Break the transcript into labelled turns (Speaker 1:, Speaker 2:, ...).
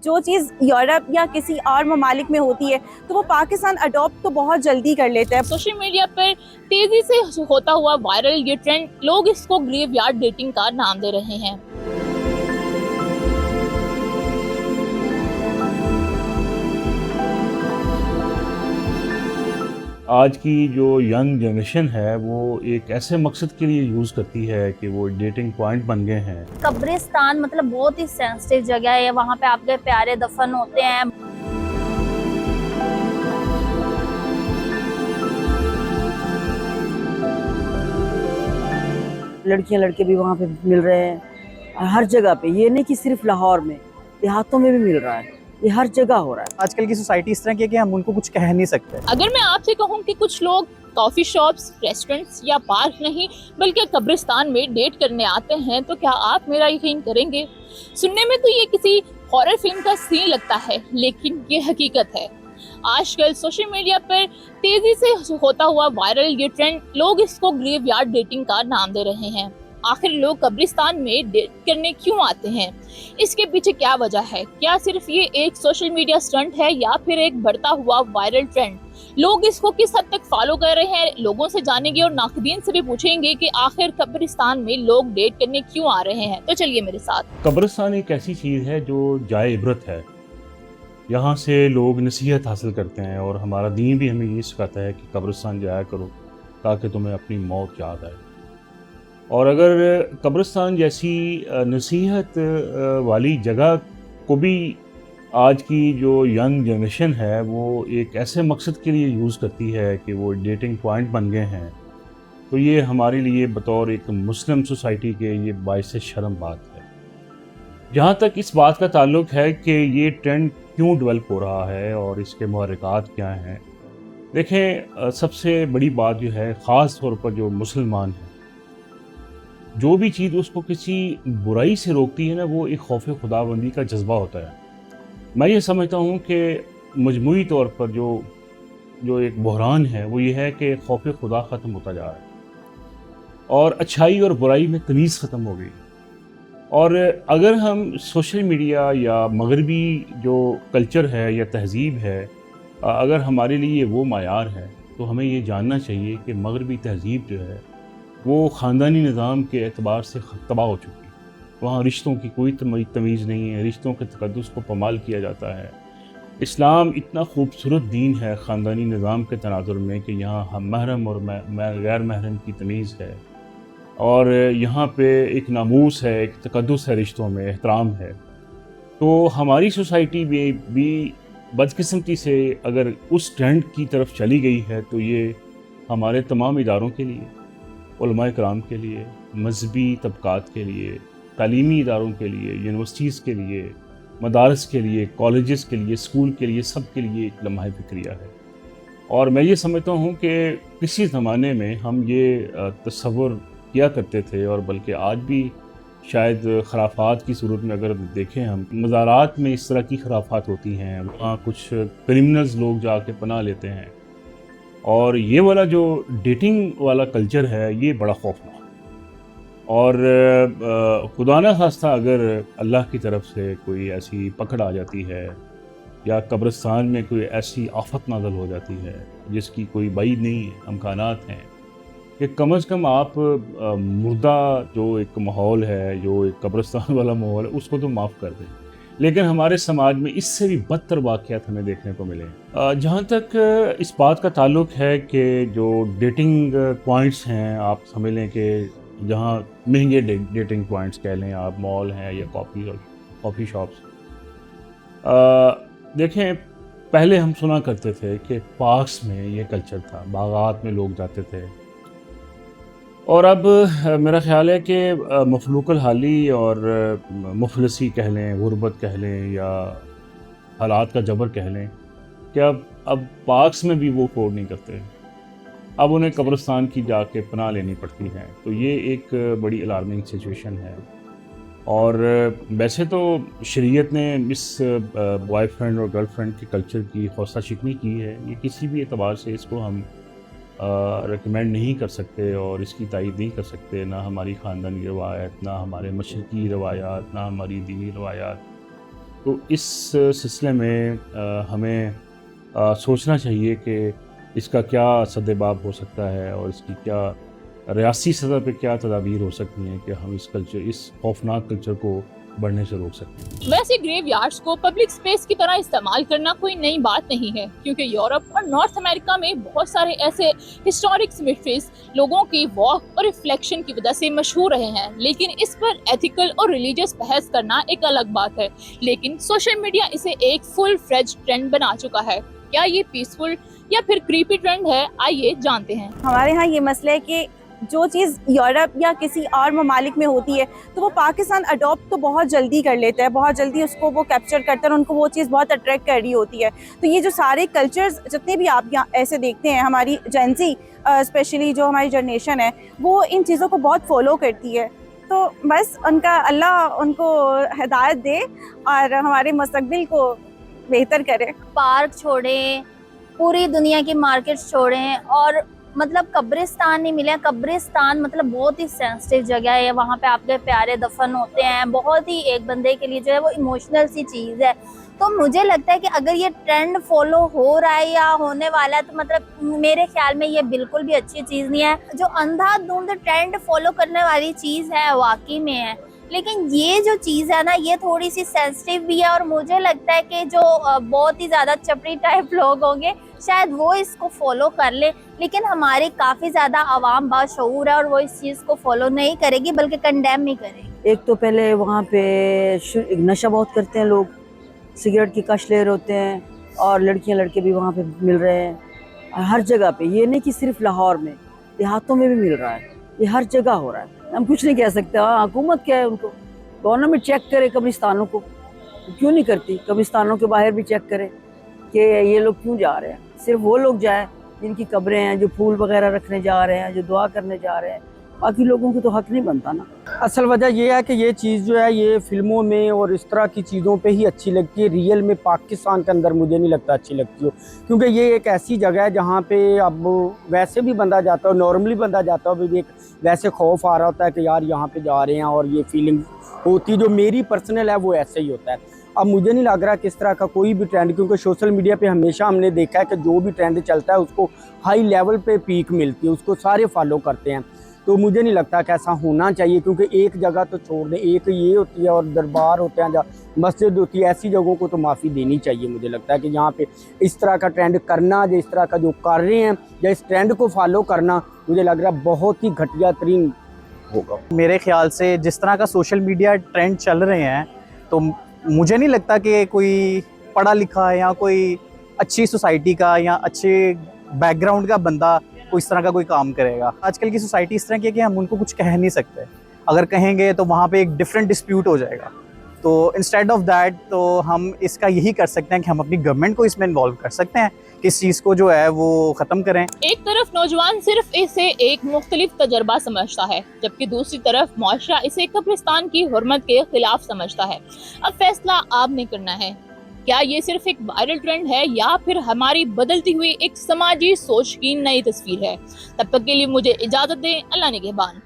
Speaker 1: جو چیز یورپ یا کسی اور ممالک میں ہوتی ہے تو وہ پاکستان اڈاپٹ تو بہت جلدی کر لیتا ہے۔
Speaker 2: سوشل میڈیا پر تیزی سے ہوتا ہوا وائرل یہ ٹرینڈ، لوگ اس کو گریو یارڈ ڈیٹنگ کا نام دے رہے ہیں۔
Speaker 3: آج کی جو ینگ جنریشن ہے وہ ایک ایسے مقصد کے لیے یوز کرتی ہے کہ وہ ڈیٹنگ پوائنٹ بن گئے ہیں۔
Speaker 4: قبرستان مطلب بہت ہی سینسٹیو جگہ ہے، وہاں پہ آپ کے پیارے دفن ہوتے ہیں۔
Speaker 5: لڑکیاں لڑکے بھی وہاں پہ مل رہے ہیں ہر جگہ پہ، یہ نہیں کہ صرف لاہور میں، دیہاتوں میں بھی مل رہا ہے، یہ ہر جگہ ہو رہا ہے۔
Speaker 6: آج کل کی سوسائٹی اس طرح کی ہے کہ ہم ان کو کچھ کہہ نہیں سکتے۔
Speaker 2: اگر میں آپ سے کہوں کہ کچھ لوگ کافی شاپس، ریسٹورنٹس یا پارک نہیں بلکہ قبرستان میں ڈیٹ کرنے آتے ہیں تو کیا آپ میرا یقین کریں گے؟ سننے میں تو یہ کسی ہارر فلم کا سین لگتا ہے، لیکن یہ حقیقت ہے۔ آج کل سوشل میڈیا پر تیزی سے ہوتا ہوا وائرل یہ ٹرینڈ، لوگ اس کو گریو یارڈ ڈیٹنگ کا نام دے رہے ہیں۔ آخر لوگ قبرستان میں ڈیٹ کرنے کیوں آتے ہیں؟ اس کے پیچھے کیا وجہ ہے؟ کیا صرف یہ ایک سوشل میڈیا سٹنٹ ہے یا پھر ایک بڑھتا ہوا وائرل ٹرینڈ؟ لوگ اس کو کس حد تک فالو کر رہے ہیں، لوگوں سے جانیں گے اور ناقدین سے بھی پوچھیں گے کہ آخر قبرستان میں لوگ ڈیٹ کرنے کیوں آ رہے ہیں۔ تو چلیے میرے ساتھ۔
Speaker 3: قبرستان ایک ایسی چیز ہے جو جائے عبرت ہے، یہاں سے لوگ نصیحت حاصل کرتے ہیں، اور ہمارا دین بھی ہمیں یہ سکھاتا ہے کہ قبرستان جایا کرو تاکہ تمہیں اپنی موت یاد آئے۔ اور اگر قبرستان جیسی نصیحت والی جگہ کو بھی آج کی جو ینگ جنریشن ہے وہ ایک ایسے مقصد کے لیے یوز کرتی ہے کہ وہ ڈیٹنگ پوائنٹ بن گئے ہیں، تو یہ ہمارے لیے بطور ایک مسلم سوسائٹی کے یہ باعث شرم بات ہے۔ جہاں تک اس بات کا تعلق ہے کہ یہ ٹرینڈ کیوں ڈیولپ ہو رہا ہے اور اس کے محرکات کیا ہیں، دیکھیں سب سے بڑی بات جو ہے، خاص طور پر جو مسلمان ہیں، جو بھی چیز اس کو کسی برائی سے روکتی ہے نا، وہ ایک خوف خداوندی کا جذبہ ہوتا ہے۔ میں یہ سمجھتا ہوں کہ مجموعی طور پر جو ایک بحران ہے وہ یہ ہے کہ خوف خدا ختم ہوتا جا رہا ہے اور اچھائی اور برائی میں تمیز ختم ہو گئی۔ اور اگر ہم سوشل میڈیا یا مغربی جو کلچر ہے یا تہذیب ہے، اگر ہمارے لیے وہ معیار ہے تو ہمیں یہ جاننا چاہیے کہ مغربی تہذیب جو ہے وہ خاندانی نظام کے اعتبار سے تباہ ہو چکی ہے۔ وہاں رشتوں کی کوئی تمیز نہیں ہے، رشتوں کے تقدس کو پامال کیا جاتا ہے۔ اسلام اتنا خوبصورت دین ہے خاندانی نظام کے تناظر میں کہ یہاں ہم محرم اور غیر محرم کی تمیز ہے، اور یہاں پہ ایک ناموس ہے، ایک تقدس ہے، رشتوں میں احترام ہے۔ تو ہماری سوسائٹی میں بھی بدقسمتی سے اگر اس ٹرینڈ کی طرف چلی گئی ہے تو یہ ہمارے تمام اداروں کے لیے، علماء کرام کے لیے، مذہبی طبقات کے لیے، تعلیمی اداروں کے لیے، یونیورسٹیز کے لیے، مدارس کے لیے، کالجز کے لیے، اسکول کے لیے، سب کے لیے ایک لمحہ فکریہ ہے۔ اور میں یہ سمجھتا ہوں کہ کسی زمانے میں ہم یہ تصور کیا کرتے تھے، اور بلکہ آج بھی شاید خرافات کی صورت میں اگر دیکھیں، ہم مزارات میں اس طرح کی خرافات ہوتی ہیں، وہاں کچھ کرمنلز لوگ جا کے پناہ لیتے ہیں، اور یہ والا جو ڈیٹنگ والا کلچر ہے یہ بڑا خوفناک ہے۔ اور خدا نہ خواستہ اگر اللہ کی طرف سے کوئی ایسی پکڑ آ جاتی ہے یا قبرستان میں کوئی ایسی آفت نازل ہو جاتی ہے جس کی کوئی بعید نہیں امکانات ہیں، کہ کم از کم آپ مردہ جو ایک ماحول ہے، جو ایک قبرستان والا ماحول ہے، اس کو تو معاف کر دیں، لیکن ہمارے سماج میں اس سے بھی بدتر واقعات ہمیں دیکھنے کو ملے ہیں۔ جہاں تک اس بات کا تعلق ہے کہ جو ڈیٹنگ پوائنٹس ہیں، آپ سمجھ لیں کہ جہاں مہنگے ڈیٹنگ پوائنٹس کہہ لیں آپ، مال ہیں یا کافی شاپس، دیکھیں پہلے ہم سنا کرتے تھے کہ پارکس میں یہ کلچر تھا، باغات میں لوگ جاتے تھے، اور اب میرا خیال ہے کہ مفلوق الحالی اور مفلسی کہہ لیں، غربت کہہ لیں، یا حالات کا جبر کہہ لیں، کہ اب پارکس میں بھی وہ افورڈ نہیں کرتے، اب انہیں قبرستان کی جا کے پناہ لینی پڑتی ہے۔ تو یہ ایک بڑی الارمنگ سچویشن ہے۔ اور ویسے تو شریعت نے اس بوائے فرینڈ اور گرل فرینڈ کے کلچر کی حوصلہ شکنی کی ہے، یہ کسی بھی اعتبار سے اس کو ہم ریکمینڈ نہیں کر سکتے اور اس کی تائید نہیں کر سکتے، نہ ہماری خاندانی روایت، نہ ہمارے مشرقی روایات، نہ ہماری دینی روایات۔ تو اس سلسلے میں ہمیں سوچنا چاہیے کہ اس کا کیا سدباب ہو سکتا ہے اور اس کی کیا ریاستی سطح پہ کیا تدابیر ہو سکتی ہیں کہ ہم اس خوفناک کلچر کو بڑھنے سے روک سکتے ہیں۔
Speaker 2: ویسے گریو یارڈز کو پبلک سپیس کی طرح استعمال کرنا کوئی نئی بات نہیں ہے، کیونکہ یورپ اور نارتھ امریکہ میں بہت سارے ایسے ہسٹورک سیمیٹریز لوگوں کی واک اور ریفلیکشن کی وجہ سے مشہور رہے ہیں، لیکن اس پر ایتھیکل اور ریلیجیس بحث کرنا ایک الگ بات ہے۔ لیکن سوشل میڈیا اسے ایک فل فلیج ٹرینڈ بنا چکا ہے۔ کیا یہ پیسفل یا پھر کریپی ٹرینڈ ہے؟ آئیے جانتے ہیں۔
Speaker 1: ہمارے ہاں یہ مسئلہ ہے کہ جو چیز یورپ یا کسی اور ممالک میں ہوتی ہے تو وہ پاکستان اڈاپٹ تو بہت جلدی کر لیتا ہے، بہت جلدی اس کو وہ کیپچر کرتا ہے اور ان کو وہ چیز بہت اٹریکٹ کر رہی ہوتی ہے۔ تو یہ جو سارے کلچرز جتنے بھی آپ یہاں ایسے دیکھتے ہیں، ہماری جینزی اسپیشلی جو ہماری جنریشن ہے وہ ان چیزوں کو بہت فالو کرتی ہے۔ تو بس ان کا اللہ ان کو ہدایت دے اور ہمارے مستقبل کو بہتر کرے۔
Speaker 4: پارک چھوڑیں، پوری دنیا کی مارکیٹ چھوڑیں اور مطلب قبرستان نہیں ملے۔ قبرستان مطلب بہت ہی سینسٹیو جگہ ہے، وہاں پہ آپ کے پیارے دفن ہوتے ہیں، بہت ہی ایک بندے کے لیے جو ہے وہ ایموشنل سی چیز ہے۔ تو مجھے لگتا ہے کہ اگر یہ ٹرینڈ فالو ہو رہا ہے یا ہونے والا ہے تو مطلب میرے خیال میں یہ بالکل بھی اچھی چیز نہیں ہے۔ جو اندھا دھند ٹرینڈ فالو کرنے والی چیز ہے واقعی میں ہے، لیکن یہ جو چیز ہے نا یہ تھوڑی سی سینسٹیو بھی ہے، اور مجھے لگتا ہے کہ جو بہت ہی زیادہ چپڑی ٹائپ لوگ ہوں گے شاید وہ اس کو فالو کر لیں، لیکن ہماری کافی زیادہ عوام باشعور ہے اور وہ اس چیز کو فالو نہیں کرے گی بلکہ کنڈیم ہی کرے گی۔
Speaker 5: ایک تو پہلے وہاں پہ نشہ بہت کرتے ہیں لوگ، سگریٹ کی کش لے رہے ہوتے ہیں اور لڑکیاں لڑکے بھی وہاں پہ مل رہے ہیں ہر جگہ پہ۔ یہ نہیں کہ صرف لاہور میں، دیہاتوں میں بھی مل رہا ہے، یہ ہر جگہ ہو رہا ہے۔ ہم کچھ نہیں کہہ سکتے، ہاں حکومت کیا ہے، ان کو گورنمنٹ چیک کرے قبرستانوں کو، کیوں نہیں کرتی؟ قبرستانوں کے باہر بھی چیک کرے کہ یہ لوگ کیوں جا رہے ہیں۔ صرف وہ لوگ جائیں جن کی قبریں ہیں، جو پھول وغیرہ رکھنے جا رہے ہیں، جو دعا کرنے جا رہے ہیں، باقی لوگوں کو تو حق نہیں بنتا نا۔
Speaker 6: اصل وجہ یہ ہے کہ یہ چیز جو ہے یہ فلموں میں اور اس طرح کی چیزوں پہ ہی اچھی لگتی ہے، ریئل میں پاکستان کے اندر مجھے نہیں لگتا اچھی لگتی ہو، کیونکہ یہ ایک ایسی جگہ ہے جہاں پہ اب ویسے بھی بندہ جاتا ہے، نارملی بندہ جاتا ہے، ایک ویسے خوف آ رہا ہوتا ہے کہ یار یہاں پہ جا رہے ہیں، اور یہ فیلنگ ہوتی جو میری پرسنل ہے وہ ایسے ہی ہوتا ہے۔ اب مجھے نہیں لگ رہا کس طرح کا کوئی بھی ٹرینڈ، کیونکہ سوشل میڈیا پہ ہمیشہ ہم نے دیکھا ہے کہ جو بھی ٹرینڈ چلتا ہے اس کو ہائی لیول پہ پیک ملتی ہے، اس کو سارے فالو کرتے ہیں۔ تو مجھے نہیں لگتا کہ ایسا ہونا چاہیے، کیونکہ ایک جگہ تو چھوڑ دیں، ایک یہ ہوتی ہے اور دربار ہوتے ہیں، جہاں مسجد ہوتی ہے، ایسی جگہوں کو تو معافی دینی چاہیے۔ مجھے لگتا ہے کہ یہاں پہ اس طرح کا ٹرینڈ کرنا، جو اس طرح کا جو کر رہے ہیں یا اس ٹرینڈ کو فالو کرنا، مجھے لگ رہا ہے بہت ہی گھٹیا ترین ہوگا۔
Speaker 7: میرے خیال سے جس طرح کا سوشل میڈیا ٹرینڈ چل رہے ہیں تو مجھے نہیں لگتا کہ کوئی پڑھا لکھا یا کوئی اچھی سوسائٹی کا یا اچھے بیک گراؤنڈ کا بندہ اس طرح کا کوئی کام کرے گا۔ آج کل کی سوسائٹی اس طرح کی ہے کہ ہم ان کو کچھ کہہ نہیں سکتے، اگر کہیں گے تو وہاں پہ ایک ڈفرینٹ ڈسپیوٹ ہو جائے گا۔ تو انسٹیڈ آف دیٹ تو ہم اس کا یہی کر سکتے ہیں کہ ہم اپنی گورنمنٹ کو اس میں انوالو کر سکتے ہیں کہ اس چیز کو جو ہے وہ ختم کریں۔
Speaker 2: ایک طرف نوجوان صرف اسے ایک مختلف تجربہ سمجھتا ہے، جبکہ دوسری طرف معاشرہ اسے قبرستان کی حرمت کے خلاف سمجھتا ہے۔ اب فیصلہ آپ نے کرنا ہے، کیا یہ صرف ایک وائرل ٹرینڈ ہے یا پھر ہماری بدلتی ہوئی ایک سماجی سوچ کی نئی تصویر ہے؟ تب تک کے لیے مجھے اجازت دیں، اللہ نگہبان۔